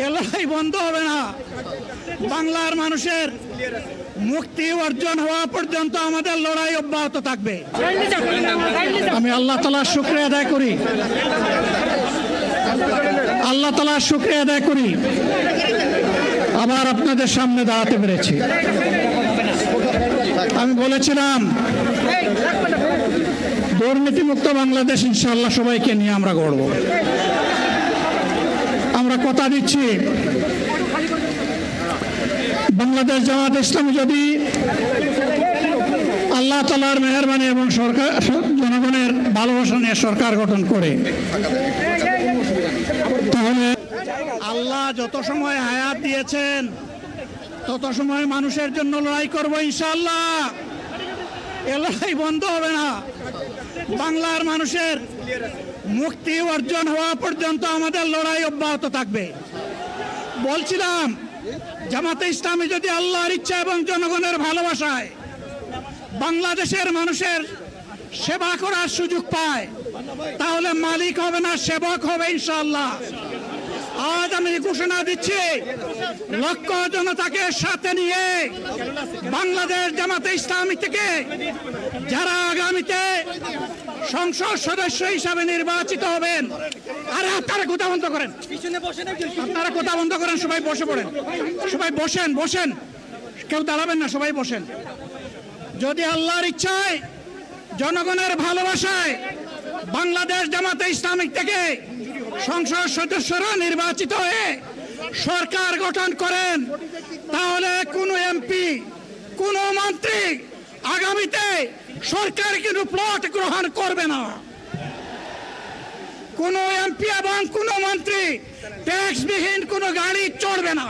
এ লড়াই বন্ধ হবে না। বাংলার মানুষের মুক্তি অর্জন হওয়া পর্যন্ত আমাদের লড়াই অব্যাহত থাকবে। আমি আল্লাহ তাআলার শুকরিয়া আদায় করি, আল্লাহ তাআলার শুকরিয়া আদায় করি আবার আপনাদের সামনে দাঁড়াতে পেরেছি। আমি বলেছিলাম দুর্নীতিমুক্ত বাংলাদেশ ইনশাআল্লাহ সবাইকে নিয়ে আমরা গড়ব। আমরা কথা দিচ্ছি বাংলাদেশ জামাত ইসলামী যদি আল্লাহ তাআলার মেহেরবানি এবং সরকার জনগণের ভালোবাসা নিয়ে সরকার গঠন করে, তাহলে আল্লাহ যত সময় হায়াত দিয়েছেন তত সময় মানুষের জন্য লড়াই করব ইনশাআল্লাহ। এ লড়াই বন্ধ হবে না। বাংলার মানুষের মুক্তি অর্জন হওয়া পর্যন্ত আমাদের লড়াই অব্যাহত থাকবে। বলছিলাম জামাতে ইসলামী যদি আল্লাহর ইচ্ছা এবং জনগণের ভালোবাসায় বাংলাদেশের মানুষের সেবা করার সুযোগ পায়, তাহলে মালিক হবে না, সেবক হবে ইনশাআল্লাহ। আজ আমি ঘোষণা দিচ্ছি, লক্ষ জনতাকে সাথে নিয়ে বাংলাদেশ জামাতে ইসলামী থেকে যারা আগামীতে সংসদ সদস্য হিসাবে নির্বাচিত হবেন, আরে আপনারা কথা বন্ধ করেন, আপনারা কথা বন্ধ করেন, সবাই বসে পড়েন, সবাই বসেন, বসেন, কেউ দাঁড়াবেন না, সবাই বসেন। যদি আল্লাহর ইচ্ছায় জনগণের ভালোবাসায় বাংলাদেশ জামাতে ইসলামী থেকে সংসদ সদস্যরা নির্বাচিত হয়ে সরকার গঠন করেন, তাহলে কোনো এমপি, কোনো মন্ত্রী আগামীতে সরকার কিন্তু প্লট গ্রহণ করবে না। কোনো এমপি এবং কোনো মন্ত্রী ট্যাক্সবিহীন কোনো গাড়ি চড়বে না।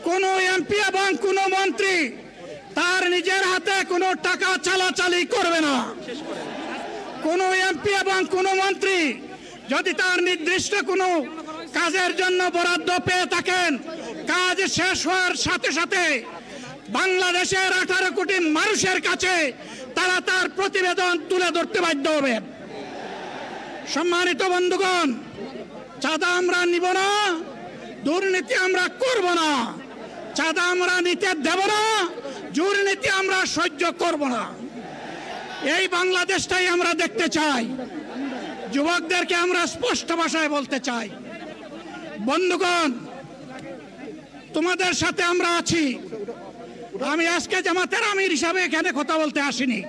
কোনো এমপি এবং কোনো মন্ত্রী তার নিজের হাতে কোনো টাকা চালাচালি করবে না। কোনো এমপি এবং কোনো মন্ত্রী যদি তার নির্দিষ্ট কোনো কাজের জন্য বরাদ্দ পেয়ে থাকেন, কাজ শেষ হওয়ার সাথে সাথে বাংলাদেশের 18 কোটি মানুষের কাছে তারা তার প্রতিবেদন তুলে ধরতে বাধ্য হবে। সম্মানিত বন্ধুগণ, চাঁদা আমরা নিব না, দুর্নীতি আমরা করব না, চাঁদা আমরা নিতে দেব না, দুর্নীতি আমরা সহ্য করব না। এই বাংলাদেশটাই আমরা দেখতে চাই। যুবকদেরকে আমরা স্পষ্ট ভাষায় বলতে চাই, বন্ধুগণ, তোমাদের সাথে আমরা আছি। আমি আজকে জামাতের আমির হিসাবে এখানে কথা বলতে আসিনি।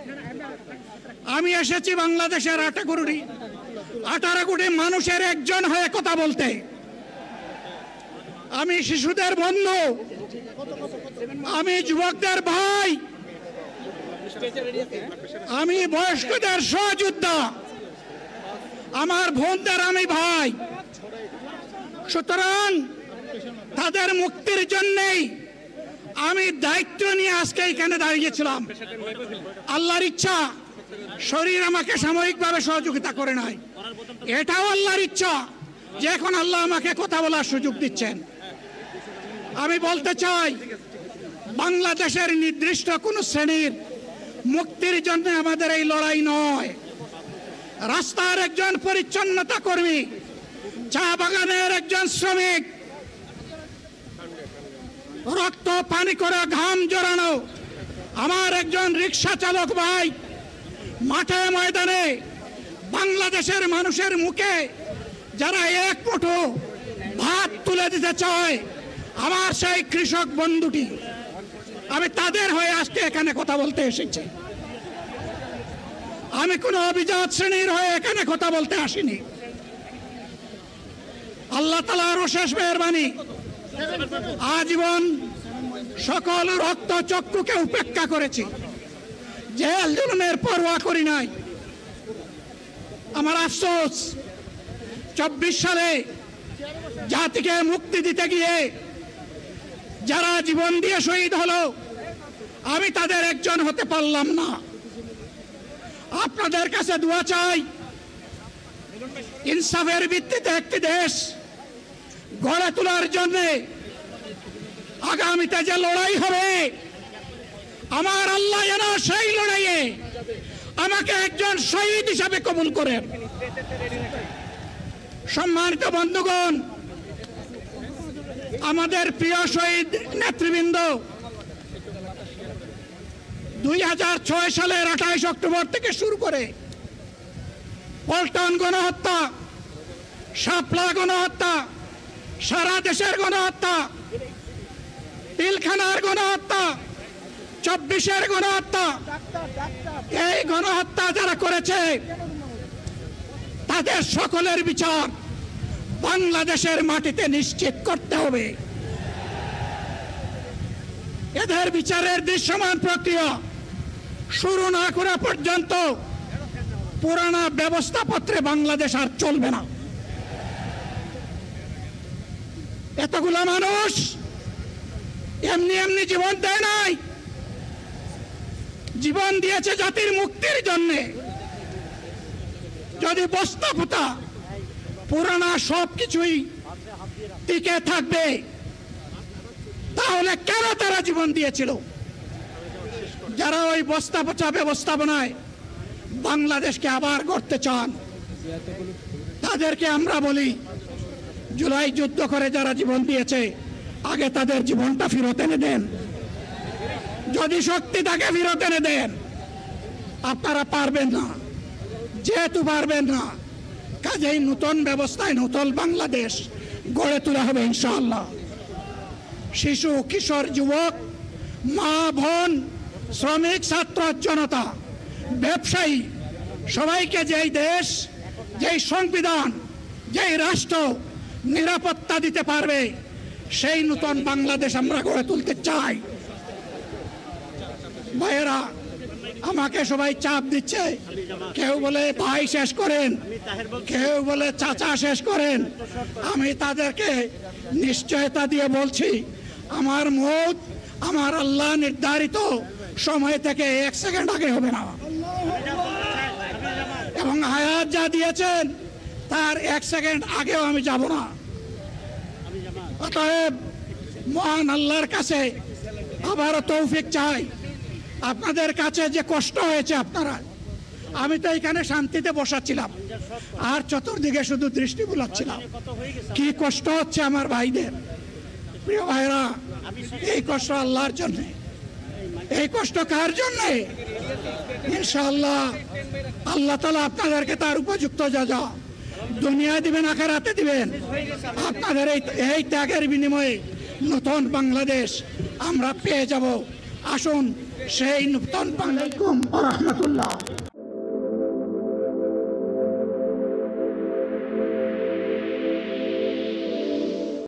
আমি এসেছি বাংলাদেশের 18 কোটি মানুষের একজন হয়ে কথা বলতে। আমি শিশুদের বন্ধু, আমি যুবকদের ভাই, আমি বয়স্কদের সহযোদ্ধা, আমার বোনদের আমি ভাই। সুতরাং তাদের মুক্তির জন্যই আমি দায়িত্ব নিয়ে আজকে এখানে দাঁড়িয়েছিলাম। আল্লাহর ইচ্ছা শরীর আমাকে সাময়িকভাবে সহযোগিতা করে নাই, এটাও আল্লাহর ইচ্ছা যে এখন আল্লাহ আমাকে কথা বলার সুযোগ দিচ্ছেন। আমি বলতে চাই, বাংলাদেশের নির্দিষ্ট কোন শ্রেণীর মুক্তির জন্য আমাদের এই লড়াই নয়। রাস্তার একজন পরিচ্ছন্নতা কর্মী, চা বাগানের একজন শ্রমিক, রক্ত পানি করে ঘাম জড়ানো আমার একজন রিক্সা চালক ভাই মাঠে ময়দানে বাংলাদেশের মানুষের মুখে যারা এক মুঠো ভাত তুলে দিতে চায়, আমার সেই কৃষক বন্ধুটি, আমি তাদের হয়ে আজকে এখানে কথা বলতে এসেছি। আমি কোনো অভিজাত শ্রেণীর হয়ে এখানে কথা বলতে আসিনি। আল্লাহ তাআলার অশেষ মেহেরবানি, আজীবন সকল রক্ত চক্ষুকে উপেক্ষা করেছি, জেল জুলুমের পরোয়া করি নাই। আমার আফসোস, 24 সালে জাতিকে মুক্তি দিতে গিয়ে যারা জীবন দিয়ে শহীদ হলো, আমি তাদের একজন হতে পারলাম না। আপনাদের কাছে দোয়া চাই, ইনসাফের ভিত্তিতে একটি দেশ গড়ে তোলার জন্য আগামীতে যে লড়াই হবে, আমার আল্লাহ যেন সেই লড়াইয়ে আমাকে একজন শহীদ হিসাবে কবুল করেন। সম্মানিত বন্ধুগণ, আমাদের প্রিয় শহীদ নেতৃবৃন্দ 2006 সালের 28 অক্টোবর থেকে শুরু করে পল্টন গণহত্যা, শাপলা গণহত্যা, সারা দেশের গণহত্যা, পিলখানার গণহত্যা, 24-এর গণহত্যা, এই গণহত্যা যারা করেছে তাদের সকলের বিচার বাংলাদেশের মাটিতে নিশ্চিত করতে হবে। এদের বিচারের দৃশ্যমান প্রক্রিয়া শুরু না করা পর্যন্ত পুরানা ব্যবস্থাপত্রে বাংলাদেশ আর চলবে না। এতগুলো মানুষ এমনি এমনি জীবন দেয় নাই, জীবন দিয়েছে জাতির মুক্তির জন্যে। যদি বস্তাপোতা পুরানা সবকিছুই টিকে থাকবে তাহলে কেন তারা জীবন দিয়েছিল? যারা ওই বস্তাপচা ব্যবস্থাপনায় বাংলাদেশকে আবার গড়তে চান তাদেরকে আমরা বলি, জুলাই যুদ্ধ করে যারা জীবন দিয়েছে আগে তাদের জীবনটা ফেরত এনে দেন। যদি শক্তি তাকে ফেরত এনে দেন, আপনারা পারবেন না। যেহেতু পারবেন না, কাজেই নতুন ব্যবস্থায় নতুন বাংলাদেশ গড়ে তোলা হবে ইনশাআল্লাহ। শিশু, কিশোর, যুবক, মা, বোন, শ্রমিক, ছাত্র, জনতা, ব্যবসায়ী সবাইকে যেই দেশ, যেই সংবিধান, যেই রাষ্ট্র নিরাপত্তা দিতে পারবে সেই নতুন বাংলাদেশ আমরা গড়ে তুলতে চাই। ভাইয়েরা, আমাকে সবাই চাপ দিচ্ছে, কেউ বলে ভাই শেষ করেন, কেউ বলে চাচা শেষ করেন। আমি তাদেরকে নিশ্চয়তা দিয়ে বলছি, আমার মত আমার আল্লাহ নির্ধারিত সময় থেকে 1 সেকেন্ড আগে হবে না, এবং হায়াত যা দিয়েছেন তার 1 সেকেন্ড আগেও আমি যাব না। অতএব মহান আল্লাহর কাছে আবারও তৌফিক চাই। আপনাদের কাছে যে কষ্ট হয়েছে, আপনারা, আমি তো এখানে শান্তিতে বসাচ্ছিলাম আর চতুর্দিকে শুধু দৃষ্টি বুলাচ্ছিলাম। কি কষ্ট হচ্ছে আমার ভাইদের। প্রিয় ভাইরা, এই কষ্ট আল্লাহর জন্য। এই কষ্ট কার জন্য? ইনশাআল্লাহ আল্লাহ তাআলা আপনাদেরকে তার উপযুক্ত যা দুনিয়ায় দিবেন, আখিরাতে দিবেন। আপনাদের এই ত্যাগের বিনিময়ে নতুন বাংলাদেশ আমরা পেয়ে যাব। আসুন সেই নতুন বাংলাদেশ। ওয়া রাহমাতুল্লাহ।